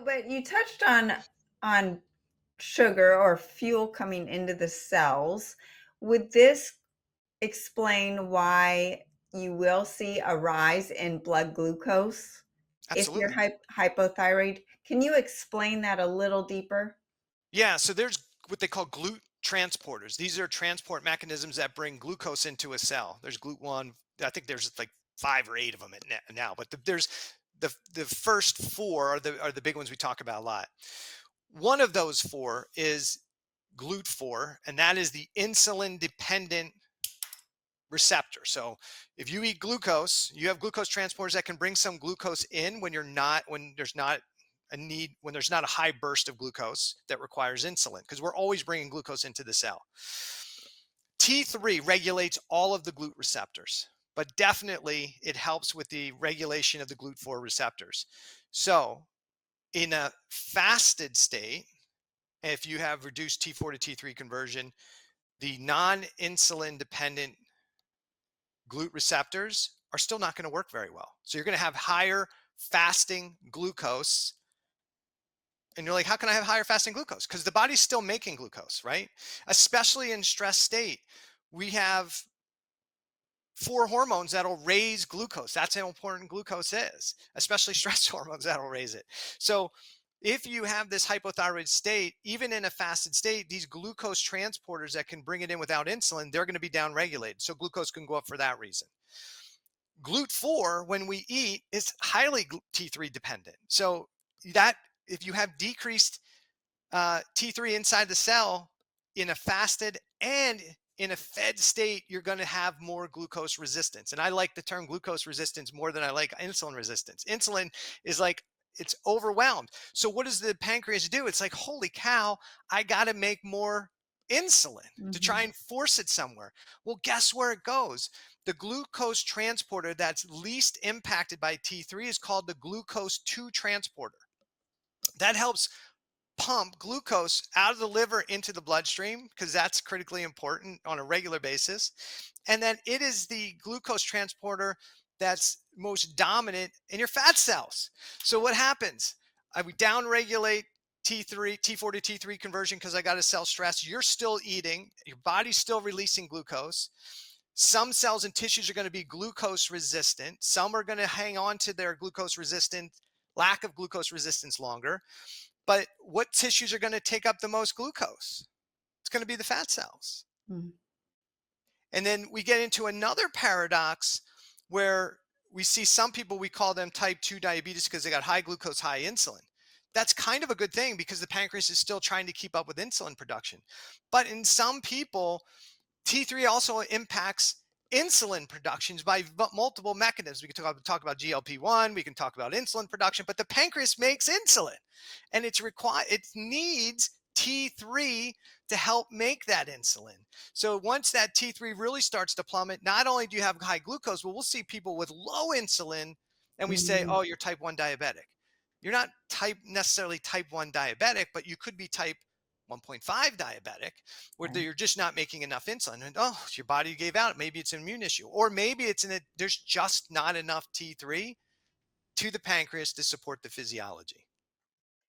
but you touched on sugar or fuel coming into the cells. Would this explain why you will see a rise in blood glucose if you're Absolutely. hypothyroid? Can you explain that a little deeper? Yeah, so there's what they call GLUT transporters. These are transport mechanisms that bring glucose into a cell. There's GLUT1. I think there's like 5 or 8 of them now, but there's the first four are the big ones we talk about a lot. One of those four is GLUT4, and that is the insulin dependent receptor. So if you eat glucose, you have glucose transporters that can bring some glucose in when there's not a need, when there's not a high burst of glucose that requires insulin, because we're always bringing glucose into the cell. T3 regulates all of the GLUT receptors, but definitely it helps with the regulation of the GLUT4 receptors. So in a fasted state, if you have reduced T4 to T3 conversion, the non-insulin dependent GLUT receptors are still not going to work very well. So you're going to have higher fasting glucose. And you're like, how can I have higher fasting glucose? Because the body's still making glucose, right? Especially in stress state, we have 4 hormones that'll raise glucose. That's how important glucose is, especially stress hormones that'll raise it. So if you have this hypothyroid state, even in a fasted state, these glucose transporters that can bring it in without insulin, they're going to be downregulated. So glucose can go up for that reason. GLUT4, when we eat, is highly T3 dependent. So that if you have decreased T3 inside the cell in a fasted and in a fed state, you're going to have more glucose resistance. And I like the term glucose resistance more than I like insulin resistance. Insulin is like, it's overwhelmed. So what does the pancreas do? It's like, holy cow, I got to make more insulin to try Mhm. and force it somewhere. Well, guess where it goes? The glucose transporter that's least impacted by T3 is called the glucose 2 transporter. That helps pump glucose out of the liver into the bloodstream because that's critically important on a regular basis. And then it is the glucose transporter that's most dominant in your fat cells. So what happens? I would downregulate T3, T4 to T3 conversion because I got a cell stress. You're still eating, your body's still releasing glucose. Some cells and tissues are going to be glucose resistant. Some are going to hang on to their glucose resistant, lack of glucose resistance longer. But what tissues are going to take up the most glucose? It's going to be the fat cells. Mhm. And then we get into another paradox where we see some people, we call them type 2 diabetes because they got high glucose, high insulin. That's kind of a good thing because the pancreas is still trying to keep up with insulin production. But in some people, T3 also impacts insulin productions by multiple mechanisms. We can talk about GLP-1, we can talk about insulin production, but the pancreas makes insulin and it needs T3 to help make that insulin. So once that T3 really starts to plummet, not only do you have high glucose, but we'll see people with low insulin and we say, Mhm. "Oh, you're type 1 diabetic." You're not necessarily type 1 diabetic, but you could be type 1.5 diabetic, where Right. you're just not making enough insulin. And your body gave out. Maybe it's an immune issue, or maybe there's just not enough T3 to the pancreas to support the physiology.